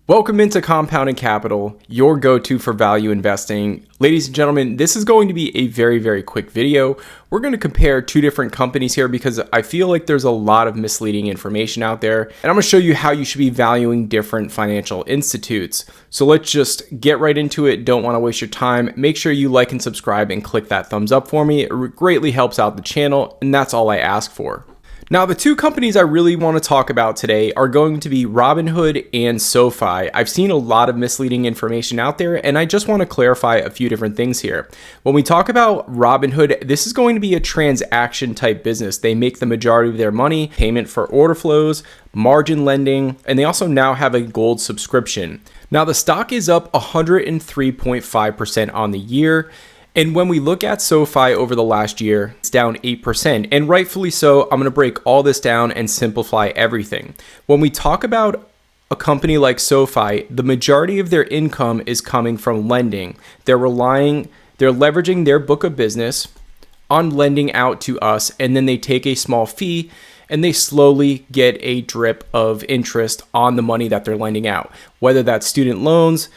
Welcome into Compounding Capital, your go-to for value investing. Ladies and gentlemen, this is going to be a very quick video. We're going to compare two different companies here because I feel like there's a lot of misleading information out there. And I'm going to show you how you should be valuing different financial institutes. So let's just get right into it. Don't want to waste your time. Make sure you like and subscribe and click that thumbs up for me. It greatly helps out the channel, and that's all I ask for. Now, the two companies I really want to talk about today are going to be Robinhood and Sofi. I've seen a lot of misleading information out there, and I just want to clarify a few different things here. When we talk about Robinhood, this is going to be a transaction type business. They make the majority of their money, payment for order flows, margin lending, and they also now have a gold subscription. Now, the stock is up 103.5% on the year. And when we look at Sofi over the last year, it's down 8%, and rightfully so. I'm going to break all this down and simplify everything. When we talk about a company like Sofi, the majority of their income is coming from lending. They're leveraging their book of business on lending out to us, and then they take a small fee and they slowly get a drip of interest on the money that they're lending out, whether that's student loans,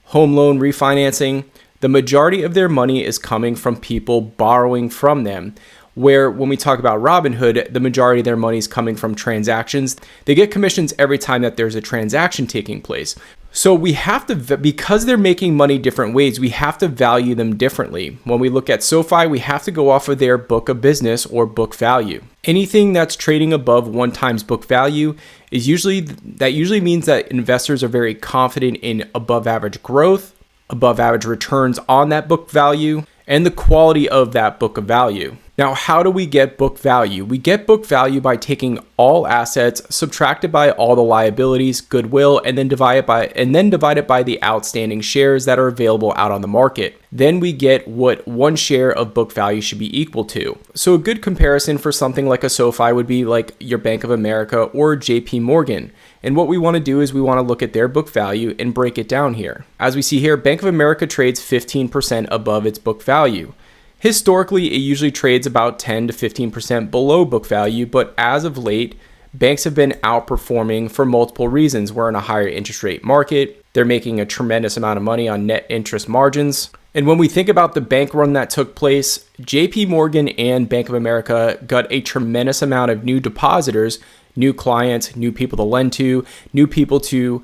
home loan refinancing. The majority of their money is coming from people borrowing from them, where when we talk about Robinhood, the majority of their money is coming from transactions. They get commissions every time that there's a transaction taking place. So we have to, because they're making money different ways, we have to value them differently. When we look at Sofi, we have to go off of their book of business or book value. Anything that's trading above 1x book value is usually means that investors are very confident in above average growth, above average returns on that book value, and the quality of that book of value. Now, how do we get book value? We get book value by taking all assets, subtracted by all the liabilities, goodwill, and then divide it by the outstanding shares that are available out on the market. Then we get what one share of book value should be equal to. So a good comparison for something like a Sofi would be like your Bank of America or JP Morgan. And what we want to do is we want to look at their book value and break it down here. As we see here, Bank of America trades 15% above its book value. Historically, it usually trades about 10 to 15% below book value, but as of late, banks have been outperforming for multiple reasons. We're in a higher interest rate market. They're making a tremendous amount of money on net interest margins. And when we think about the bank run that took place, JP Morgan and Bank of America got a tremendous amount of new depositors, new clients, new people to lend to, new people to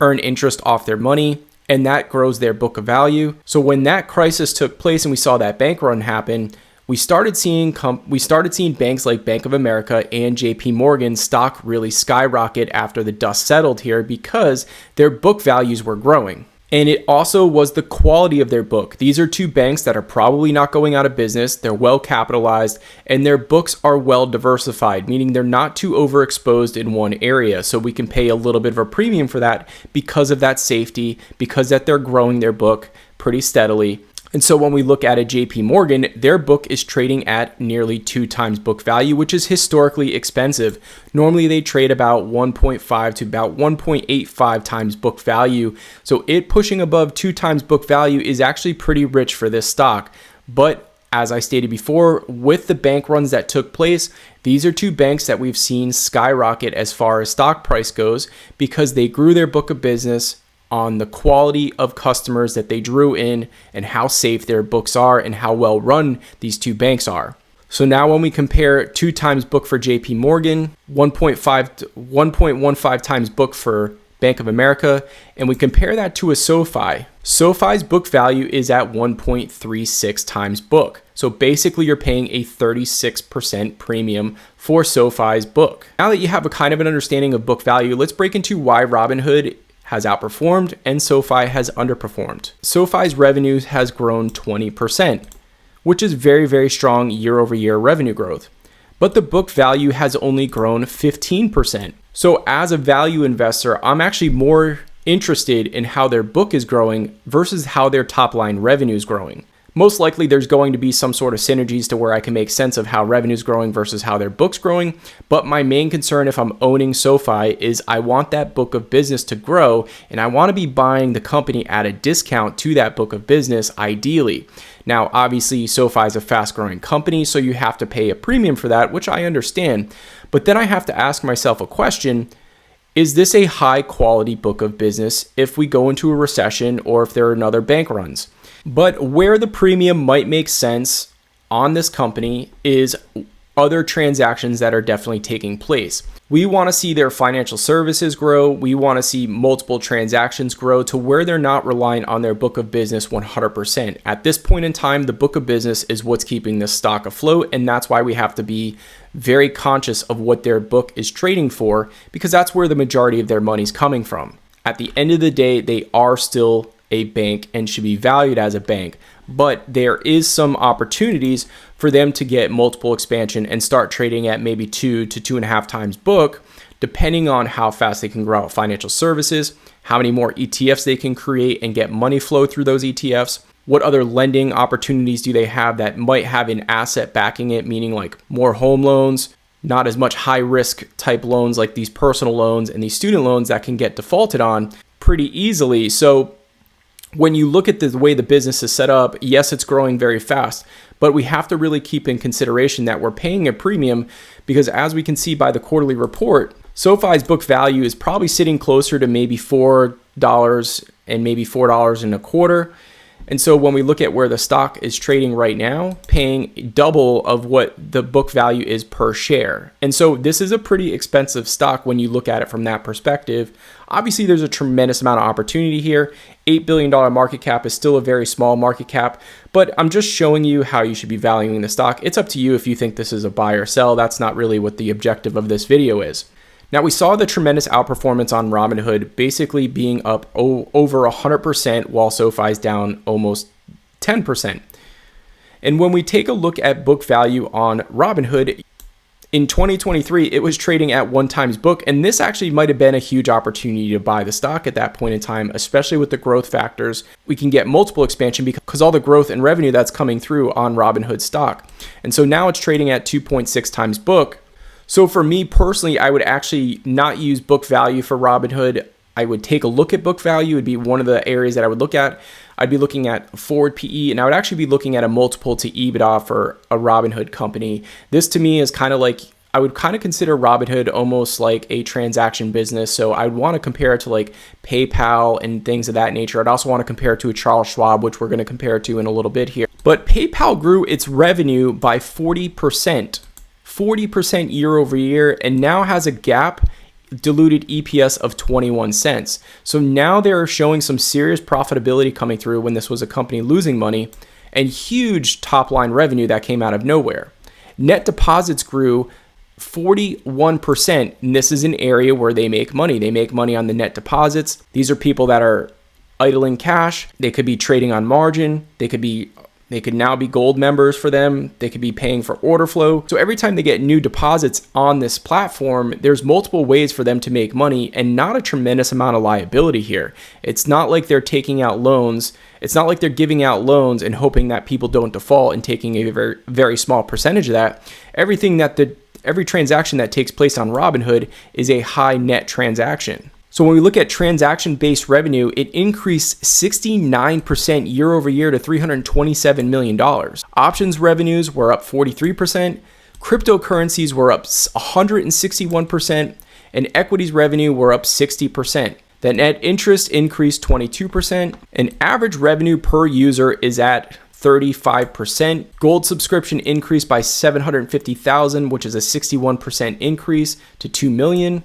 earn interest off their money, and that grows their book of value. So when that crisis took place and we saw that bank run happen, we started seeing banks like Bank of America and JP Morgan stock really skyrocket after the dust settled here because their book values were growing. And it also was the quality of their book. These are two banks that are probably not going out of business. They're well capitalized and their books are well diversified, meaning they're not too overexposed in one area. So we can pay a little bit of a premium for that because of that safety, because that they're growing their book pretty steadily. And so when we look at a JP Morgan, their book is trading at nearly 2x book value, which is historically expensive. Normally they trade about 1.5 to about 1.85 times book value. So it pushing above 2x book value is actually pretty rich for this stock. But as I stated before, with the bank runs that took place, these are two banks that we've seen skyrocket as far as stock price goes because they grew their book of business on the quality of customers that they drew in and how safe their books are and how well run these two banks are. So now when we compare 2x book for JP Morgan, 1.15 times book for Bank of America, and we compare that to a Sofi. Sofi's book value is at 1.36 times book. So basically you're paying a 36% premium for Sofi's book. Now that you have a kind of an understanding of book value, let's break into why Robinhood has outperformed and Sofi has underperformed. Sofi's revenue has grown 20%, which is very strong year-over-year revenue growth. But the book value has only grown 15%. So as a value investor, I'm actually more interested in how their book is growing versus how their top line revenue is growing. Most likely there's going to be some sort of synergies to where I can make sense of how revenue is growing versus how their book's growing. But my main concern if I'm owning Sofi is I want that book of business to grow and I want to be buying the company at a discount to that book of business ideally. Now, obviously Sofi is a fast growing company, so you have to pay a premium for that, which I understand. But then I have to ask myself a question. Is this a high quality book of business if we go into a recession or if there are another bank runs? But where the premium might make sense on this company is other transactions that are definitely taking place. We want to see their financial services grow. We want to see multiple transactions grow to where they're not relying on their book of business 100%. At this point in time, the book of business is what's keeping this stock afloat, and that's why we have to be very conscious of what their book is trading for, because that's where the majority of their money's coming from. At the end of the day, they are still a bank and should be valued as a bank, but there is some opportunities for them to get multiple expansion and start trading at maybe 2 to 2.5 times book, depending on how fast they can grow out financial services, how many more ETFs they can create and get money flow through those ETFs. What other lending opportunities do they have that might have an asset backing it, meaning like more home loans, not as much high risk type loans like these personal loans and these student loans that can get defaulted on pretty easily. So when you look at the way the business is set up, yes, it's growing very fast, but we have to really keep in consideration that we're paying a premium because, as we can see by the quarterly report, SoFi's book value is probably sitting closer to maybe $4 and maybe $4.25. And so when we look at where the stock is trading right now, paying double of what the book value is per share. And so this is a pretty expensive stock when you look at it from that perspective. Obviously, there's a tremendous amount of opportunity here. $8 billion market cap is still a very small market cap, but I'm just showing you how you should be valuing the stock. It's up to you if you think this is a buy or sell. That's not really what the objective of this video is. Now, we saw the tremendous outperformance on Robinhood basically being up over 100% while SoFi's down almost 10%. And when we take a look at book value on Robinhood, in 2023, it was trading at 1 times book, and this actually might have been a huge opportunity to buy the stock at that point in time, especially with the growth factors. We can get multiple expansion because all the growth and revenue that's coming through on Robinhood stock. And so now it's trading at 2.6 times book. So for me personally, I would actually not use book value for Robinhood. I would take a look at book value. It would be one of the areas that I would look at. I'd be looking at forward PE, and I would actually be looking at a multiple to EBITDA for a Robinhood company. This to me is kind of like, I would kind of consider Robinhood almost like a transaction business. So I'd want to compare it to like PayPal and things of that nature. I'd also want to compare it to a Charles Schwab, which we're going to compare it to in a little bit here. But PayPal grew its revenue by 40% year over year, and now has a GAAP diluted EPS of 21 cents. So now they're showing some serious profitability coming through when this was a company losing money, and huge top line revenue that came out of nowhere. Net deposits grew 41%, and this is an area where they make money. They make money on the net deposits. These are people that are idling cash. They could be trading on margin. They could now be gold members for them. They could be paying for order flow. So every time they get new deposits on this platform, there's multiple ways for them to make money and not a tremendous amount of liability here. It's not like they're taking out loans. It's not like they're giving out loans and hoping that people don't default and taking a very, very small percentage of that. Every transaction that takes place on Robinhood is a high net transaction. So when we look at transaction-based revenue, it increased 69% year over year to $327 million. Options revenues were up 43%, cryptocurrencies were up 161%, and equities revenue were up 60%. The net interest increased 22%, and average revenue per user is at 35%. Gold subscription increased by 750,000, which is a 61% increase to 2 million.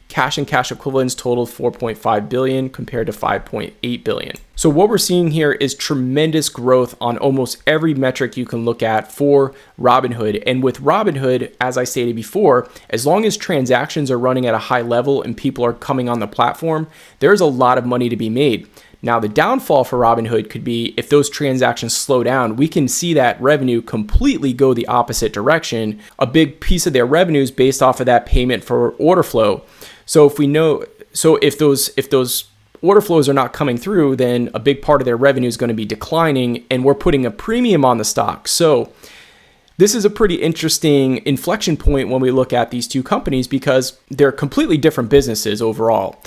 Cash and cash equivalents totaled 4.5 billion compared to 5.8 billion. So what we're seeing here is tremendous growth on almost every metric you can look at for Robinhood. And with Robinhood, as I stated before, as long as transactions are running at a high level and people are coming on the platform, there's a lot of money to be made. Now, the downfall for Robinhood could be if those transactions slow down, we can see that revenue completely go the opposite direction. A big piece of their revenue is based off of that payment for order flow. So if those order flows are not coming through, then a big part of their revenue is going to be declining, and we're putting a premium on the stock. So this is a pretty interesting inflection point when we look at these two companies because they're completely different businesses overall.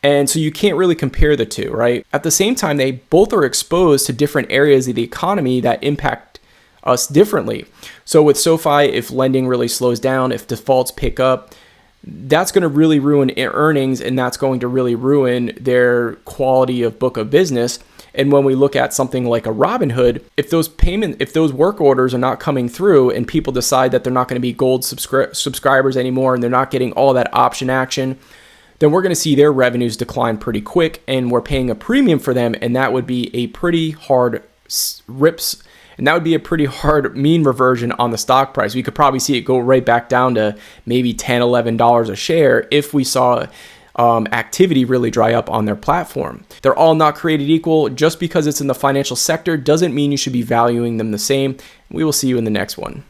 And so you can't really compare the two, right? At the same time, they both are exposed to different areas of the economy that impact us differently. So with SoFi, if lending really slows down, if defaults pick up, that's going to really ruin earnings, and that's going to really ruin their quality of book of business. And when we look at something like a Robinhood, if those work orders are not coming through and people decide that they're not going to be gold subscribers anymore and they're not getting all that option action, then we're going to see their revenues decline pretty quick, and we're paying a premium for them, and that would be a pretty hard rips, and that would be a pretty hard mean reversion on the stock price. We could probably see it go right back down to maybe $10, $11 a share if we saw activity really dry up on their platform. They're all not created equal. Just because it's in the financial sector doesn't mean you should be valuing them the same. We will see you in the next one.